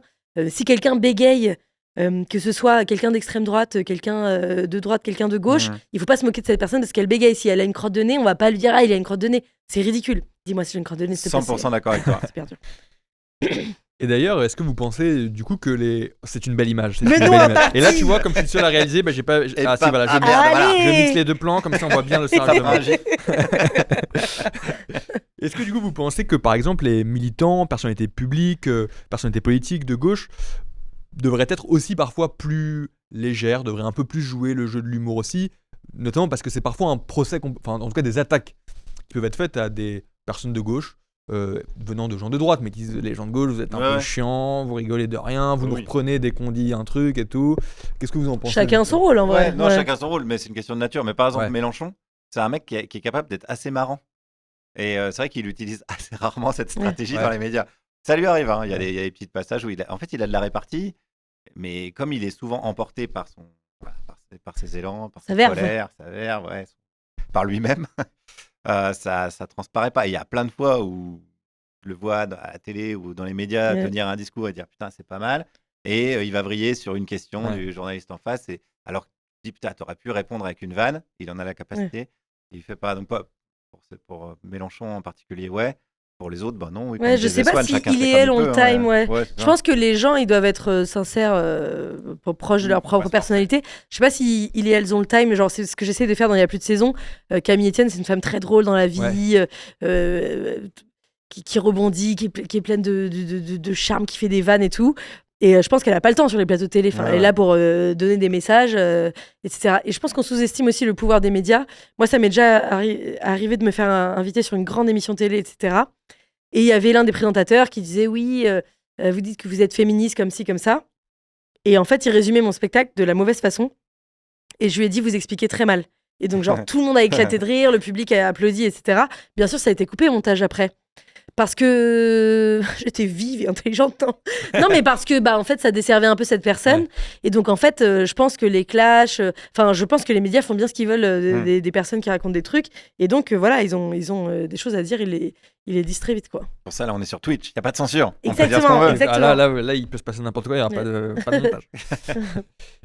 Si quelqu'un bégaye, que ce soit quelqu'un d'extrême droite, quelqu'un de droite, quelqu'un de gauche, il faut pas se moquer de cette personne parce qu'elle bégaye. Si elle a une crotte de nez, on va pas lui dire « Ah, il a une crotte de nez ». C'est ridicule. Dis-moi si j'ai une crotte de nez, c'est 100% d'accord avec toi. C'est perdu. Et d'ailleurs, est-ce que vous pensez du coup que c'est une belle image, Mais non, Et là, tu vois, comme je suis seul à réaliser, j'ai pas. Je mixe les deux plans, comme ça on voit bien le chargement. Est-ce que du coup vous pensez que par exemple les militants, personnalités publiques, personnalités politiques de gauche devraient être aussi parfois plus légères, devraient un peu plus jouer le jeu de l'humour aussi, notamment parce que c'est parfois un procès, en tout cas des attaques qui peuvent être faites à des personnes de gauche. Venant de gens de droite, mais qui disent les gens de gauche, vous êtes un peu chiants, vous rigolez de rien, vous nous reprenez dès qu'on dit un truc et tout. Qu'est-ce que vous en pensez? Chacun son rôle en vrai. Chacun son rôle, mais c'est une question de nature. Mais par exemple, Mélenchon, c'est un mec qui est capable d'être assez marrant. Et c'est vrai qu'il utilise assez rarement cette stratégie dans les médias. Ça lui arrive, il y a des petits passages où il a de la répartie, mais comme il est souvent emporté par ses élans, par sa colère, sa verve, par lui-même. Ça transparaît pas. Il y a plein de fois où je le vois à la télé ou dans les médias tenir un discours et dire putain c'est pas mal et il va vriller sur une question du journaliste en face et alors il dit putain t'aurais pu répondre avec une vanne, il en a la capacité, il fait pas, donc pas pour Mélenchon en particulier, pour les autres non. Je sais pas si il et elle ont le time. Je pense que les gens ils doivent être sincères, proches de leur propre personnalité. Je sais pas si il et elles ont le time, genre c'est ce que j'essaie de faire dans Il y a plus de saison. Camille Etienne, c'est une femme très drôle dans la vie, qui rebondit, qui est pleine de charme, qui fait des vannes et tout. Et je pense qu'elle n'a pas le temps sur les plateaux de télé. Elle est là pour donner des messages, etc. Et je pense qu'on sous-estime aussi le pouvoir des médias. Moi, ça m'est déjà arrivé de me faire inviter sur une grande émission télé, etc. Et il y avait l'un des présentateurs qui disait oui, vous dites que vous êtes féministe comme ci, comme ça. Et en fait, il résumait mon spectacle de la mauvaise façon. Et je lui ai dit, vous expliquez très mal. Et donc, genre, tout le monde a éclaté de rire, le public a applaudi, etc. Bien sûr, ça a été coupé au montage après. Parce que j'étais vive et intelligente, non, non, mais parce que en fait ça desservait un peu cette personne. Et donc en fait je pense que les clashs, je pense que les médias font bien ce qu'ils veulent des personnes qui racontent des trucs. Et donc voilà, ils ont des choses à dire, ils les disent très vite, quoi. Pour ça là on est sur Twitch, il y a pas de censure. Exactement, on peut dire ce qu'on veut. exactement. Là, il peut se passer n'importe quoi, il n'y aura pas de montage.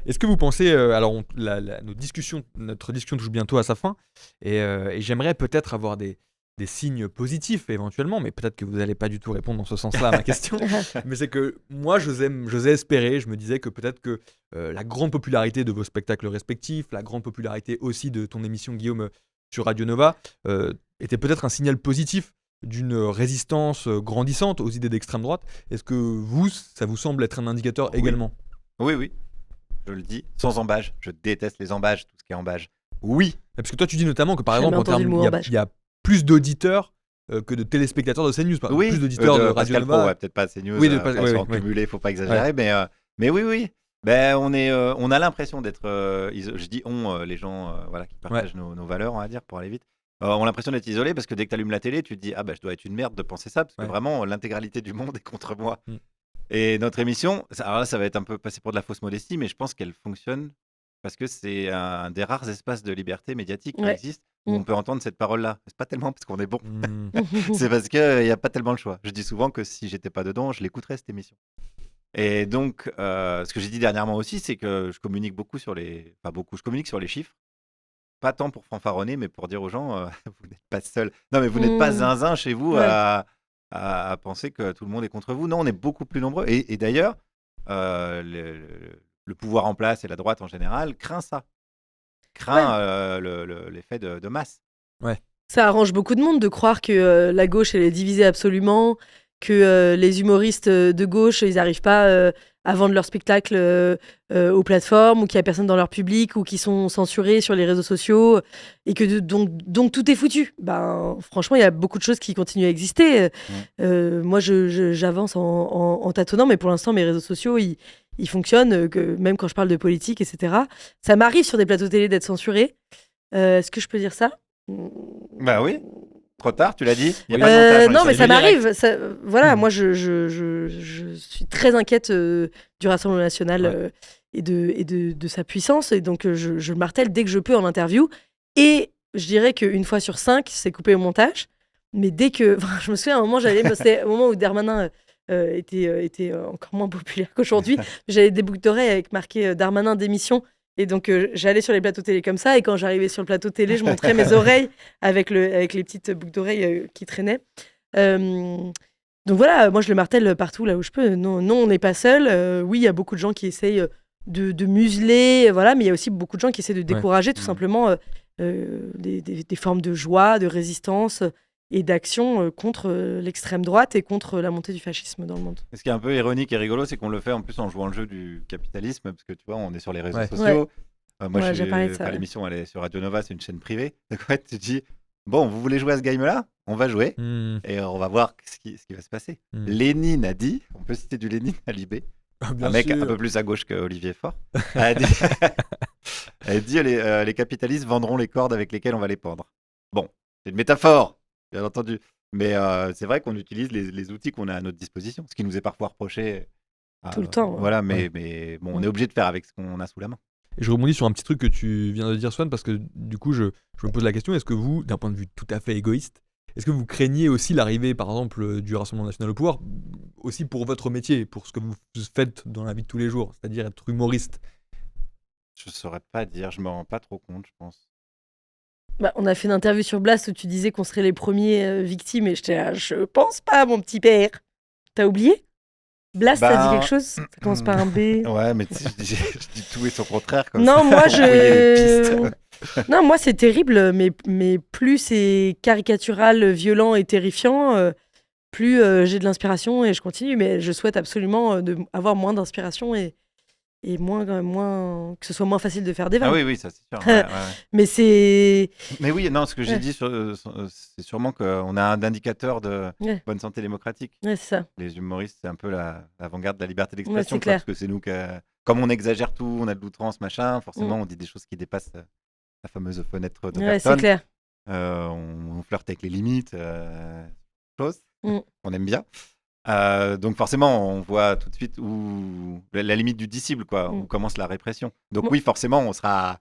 Est-ce que vous pensez, notre discussion touche bientôt à sa fin, et j'aimerais peut-être avoir des signes positifs éventuellement, mais peut-être que vous n'allez pas du tout répondre dans ce sens-là à ma question. Mais c'est que moi, j'osais espérer, je me disais que peut-être que la grande popularité de vos spectacles respectifs, la grande popularité aussi de ton émission, Guillaume, sur Radio Nova, était peut-être un signal positif d'une résistance grandissante aux idées d'extrême droite. Est-ce que ça vous semble être un indicateur également ? Oui, je le dis, sans embâge. Je déteste les embages, tout ce qui est embâge. Oui. Parce que toi, tu dis notamment que par exemple, il y a plus d'auditeurs que de téléspectateurs de CNews, oui, plus d'auditeurs de Radio Nova. Peut-être pas CNews, oui, cumulé, faut pas exagérer, mais oui. On a l'impression d'être, je dis les gens qui partagent nos valeurs, on va dire, pour aller vite, ont l'impression d'être isolés parce que dès que tu allumes la télé, tu te dis je dois être une merde de penser ça parce que vraiment l'intégralité du monde est contre moi. Et notre émission, alors là ça va être un peu passé pour de la fausse modestie, mais je pense qu'elle fonctionne parce que c'est un des rares espaces de liberté médiatique qui existe où on peut entendre cette parole-là. C'est pas tellement parce qu'on est bon, c'est parce qu'il n'y a pas tellement le choix. Je dis souvent que si j'étais pas dedans, je l'écouterais cette émission. Et donc, ce que j'ai dit dernièrement aussi, c'est que je communique beaucoup je communique sur les chiffres. Pas tant pour fanfaronner, mais pour dire aux gens, vous n'êtes pas seul. Non, mais vous n'êtes pas zinzin chez vous à penser que tout le monde est contre vous. Non, on est beaucoup plus nombreux. Et d'ailleurs, le pouvoir en place et la droite en général craint ça. L'effet de masse. Ouais. Ça arrange beaucoup de monde de croire que la gauche, elle est divisée absolument, que les humoristes de gauche, ils n'arrivent pas à vendre leur spectacle aux plateformes, ou qu'il n'y a personne dans leur public, ou qu'ils sont censurés sur les réseaux sociaux, et que donc tout est foutu. Franchement, il y a beaucoup de choses qui continuent à exister. Moi, j'avance en tâtonnant, mais pour l'instant, mes réseaux sociaux, ils fonctionnent, même quand je parle de politique, etc. Ça m'arrive sur des plateaux télé d'être censuré. Est-ce que je peux dire ça ? Bah oui. Trop tard, tu l'as dit. Y a pas de montage, non, mais ça m'arrive. Voilà, moi, je suis très inquiète du Rassemblement national et de sa puissance. Et donc, je martèle dès que je peux en interview. Et je dirais qu'une fois sur 5, c'est coupé au montage. Mais dès que... je me souviens, à un moment, c'était au moment où Darmanin était encore moins populaire qu'aujourd'hui. J'avais des boucles d'oreilles avec marqué Darmanin démission. Et donc, j'allais sur les plateaux télé comme ça. Et quand j'arrivais sur le plateau télé, je montrais mes oreilles avec les petites boucles d'oreilles qui traînaient. Donc voilà, moi, je le martèle partout là où je peux. Non, on n'est pas seul. Oui, il y a beaucoup de gens qui essayent de museler, voilà, mais il y a aussi beaucoup de gens qui essaient de décourager tout simplement des formes de joie, de résistance et d'action contre l'extrême droite et contre la montée du fascisme dans le monde. Ce qui est un peu ironique et rigolo, c'est qu'on le fait en plus en jouant le jeu du capitalisme, parce que tu vois, on est sur les réseaux sociaux. Moi, l'émission, elle est sur Radio Nova, c'est une chaîne privée. Donc en fait, tu te dis, bon, vous voulez jouer à ce game-là ? On va jouer et on va voir ce qui va se passer. Lénine a dit, on peut citer du Lénine à Libé, un mec un peu plus à gauche qu'Olivier Faure, a dit les capitalistes vendront les cordes avec lesquelles on va les pendre. Bon, c'est une métaphore, bien entendu. Mais c'est vrai qu'on utilise les outils qu'on a à notre disposition, ce qui nous est parfois reproché. Tout le temps. Voilà, mais bon, on est obligé de faire avec ce qu'on a sous la main. Et je rebondis sur un petit truc que tu viens de dire, Swan, parce que du coup, je me pose la question, est-ce que vous, d'un point de vue tout à fait égoïste, est-ce que vous craignez aussi l'arrivée, par exemple, du Rassemblement national au pouvoir, aussi pour votre métier, pour ce que vous faites dans la vie de tous les jours, c'est-à-dire être humoriste ? Je saurais pas dire, je me rends pas trop compte, je pense. On a fait une interview sur Blast où tu disais qu'on serait les premiers victimes, et j'étais là, je pense pas, mon petit père. T'as oublié ? Blast, ça dit quelque chose ? Ça commence par un B. Ouais, mais je dis tout et son contraire. Comme non, ça. Non, moi, c'est terrible, mais plus c'est caricatural, violent et terrifiant, plus j'ai de l'inspiration et je continue. Mais je souhaite absolument avoir moins d'inspiration et que ce soit moins facile de faire des vannes. Ah oui, ça c'est sûr. Ouais. Mais c'est... Mais oui, non, ce que j'ai Ouais. dit, c'est sûrement qu'on a un indicateur de Ouais. bonne santé démocratique. Ouais, c'est ça. Les humoristes, c'est un peu l'avant-garde de la liberté Ouais, d'expression, c'est quoi, clair. parce que c'est nous comme on exagère tout, on a de l'outrance, machin, forcément on dit des choses qui dépassent la fameuse fenêtre Ouais, c'est d'Overton. clair. On flirte avec les limites, choses Mm. qu'on aime bien. Donc forcément, on voit tout de suite où la limite du disciple, quoi, où commence la répression. Donc Mm. oui, forcément, on sera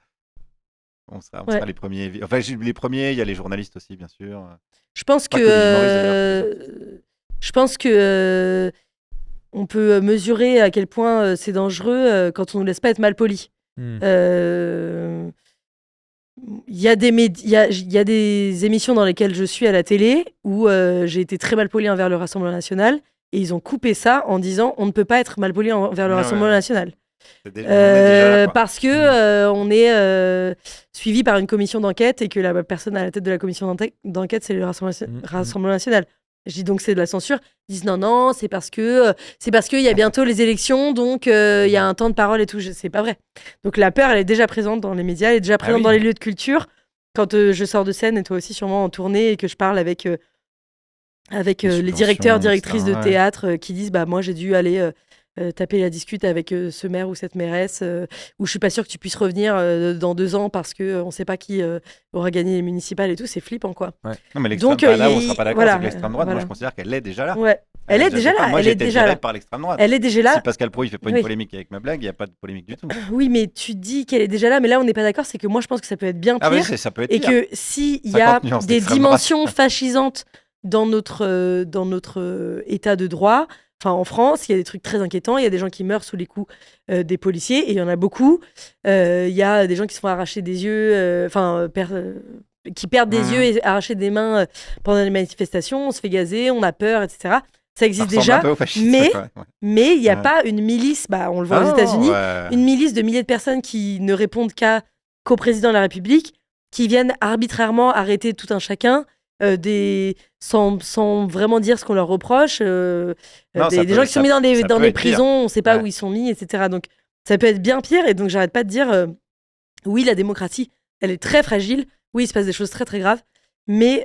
Ouais. les premiers. Enfin, les premiers, il y a les journalistes aussi, bien sûr. Je pense Pas que, que les humoristes, d'ailleurs, je pense que on peut mesurer à quel point c'est dangereux quand on ne nous laisse pas être mal poli. Hmm. Il y a des émissions dans lesquelles je suis à la télé où j'ai été très mal poli envers le Rassemblement national et ils ont coupé ça en disant on ne peut pas être mal poli envers le Ouais, Rassemblement ouais. national. On est déjà là, quoi. Parce que on est suivi par une commission d'enquête et que la personne à la tête de la commission d'enquête, c'est le Rassemblement national. Je dis donc c'est de la censure. Ils disent non, c'est parce que il y a bientôt les élections, donc il y a un temps de parole et tout. C'est pas vrai. Donc la peur, elle est déjà présente dans les médias, elle est déjà présente oui. dans les lieux de culture. Quand je sors de scène et toi aussi sûrement en tournée et que je parle avec les directeurs, directrices de théâtre qui disent bah moi j'ai dû aller taper la discute avec ce maire ou cette mairesse où je suis pas sûre que tu puisses revenir dans 2 ans parce que on sait pas qui aura gagné les municipales et tout, c'est flippant quoi. Ouais. Non, mais l'extrême, Donc, là où on sera pas d'accord, voilà, c'est que l'extrême droite, voilà. moi je considère qu'elle est déjà là. Ouais. Elle est déjà là. Moi Elle j'ai est été déjà viré là. par l'extrême droite. Elle est déjà là. Si Pascal Pro il fait pas une Oui. polémique avec ma blague, il n'y a pas de polémique du tout. Oui, mais tu dis qu'elle est déjà là, mais là on n'est pas d'accord, c'est que moi je pense que ça peut être bien pire. Ah oui, ça peut être et pire. que s'il y 50 a nuances des d'extrême dimensions fascisantes dans notre état de droit, enfin en France, il y a des trucs très inquiétants, il y a des gens qui meurent sous les coups des policiers, et il y en a beaucoup. Il y a des gens qui se font arracher des yeux, qui perdent des yeux et arracher des mains pendant les manifestations, on se fait gazer, on a peur, etc. Ça existe déjà, un peu au fascisme, mais quoi. Ouais. mais il n'y a Ouais. pas une milice, on le voit Ah aux non, États-Unis, ouais. une milice de milliers de personnes qui ne répondent qu'au président de la République, qui viennent arbitrairement arrêter tout un chacun, sans vraiment dire ce qu'on leur reproche, Non, des gens qui sont mis dans ça des peut être prisons, on ne sait pas Ouais. où ils sont mis, etc. Donc ça peut être bien pire, et donc j'arrête pas de dire, oui, la démocratie, elle est très fragile, oui, il se passe des choses très très graves, mais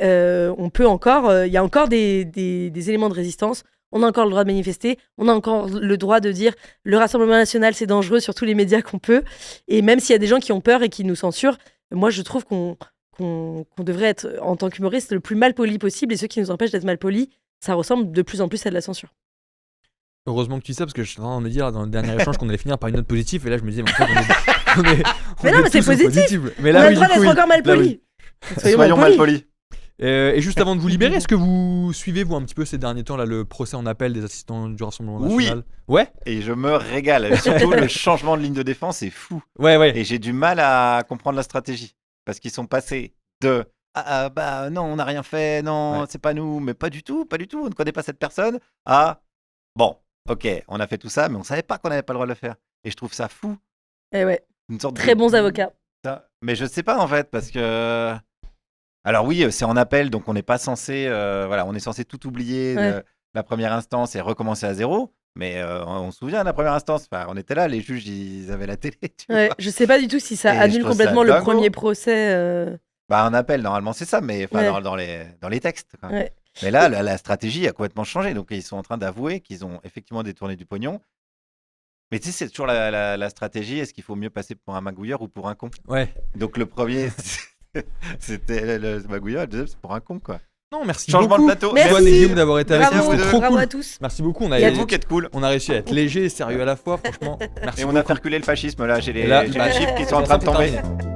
on peut encore, il y a encore des éléments de résistance. On a encore le droit de manifester, on a encore le droit de dire le Rassemblement national c'est dangereux sur tous les médias qu'on peut. Et même s'il y a des gens qui ont peur et qui nous censurent, moi je trouve qu'on devrait être en tant qu'humoriste le plus mal poli possible, et ceux qui nous empêchent d'être mal polis, ça ressemble de plus en plus à de la censure. Heureusement que tu dis ça parce que je suis en train de me dire dans le dernier échange qu'on allait finir par une note positive et là je me disais mais en fait on est Mais non, mais c'est tous au positif. Mais On là a oui, le droit du coup, d'être oui. encore mal Là, poli. oui. Soyons mal polis. Et juste avant de vous libérer, est-ce que vous suivez vous un petit peu ces derniers temps là le procès en appel des assistants du Rassemblement national? Ouais. Et je me régale. Surtout le changement de ligne de défense est fou. Ouais. Et j'ai du mal à comprendre la stratégie. Parce qu'ils sont passés de non, on n'a rien fait, non, c'est pas nous, mais pas du tout, on ne connaît pas cette personne, bon, ok, on a fait tout ça, mais on savait pas qu'on n'avait pas le droit de le faire. Et je trouve ça fou. Et ouais. Une sorte Très bons avocats. Mais je sais pas en fait, parce que. Alors oui, c'est en appel, donc on n'est pas censé. On est censé tout oublier de la première instance et recommencer à zéro. Mais on se souvient de la première instance. Enfin, on était là, les juges, ils avaient la télé. Ouais, je sais pas du tout si ça Et je annule trouve complètement ça le dingo. premier procès. Un appel, normalement, c'est ça, mais dans les textes. Quoi. Ouais. Mais là, la stratégie a complètement changé. Donc, ils sont en train d'avouer qu'ils ont effectivement détourné du pognon. Mais tu sais, c'est toujours la stratégie. Est-ce qu'il faut mieux passer pour un magouilleur ou pour un con? Ouais. Donc, le premier, c'était le magouilleur. Le deuxième, c'est pour un con, quoi. Non, merci Changement beaucoup. de plateau. Merci. Antoine et Guillaume d'avoir été avec nous, Bravo, c'était trop bravo cool. à tous. Merci beaucoup, Il y a vous qui êtes cool. on a réussi à être léger et sérieux à la fois, franchement. Merci Et on beaucoup. a fait reculer le fascisme, là. J'ai les Et là, chiffres qui sont en train de tomber. terminé.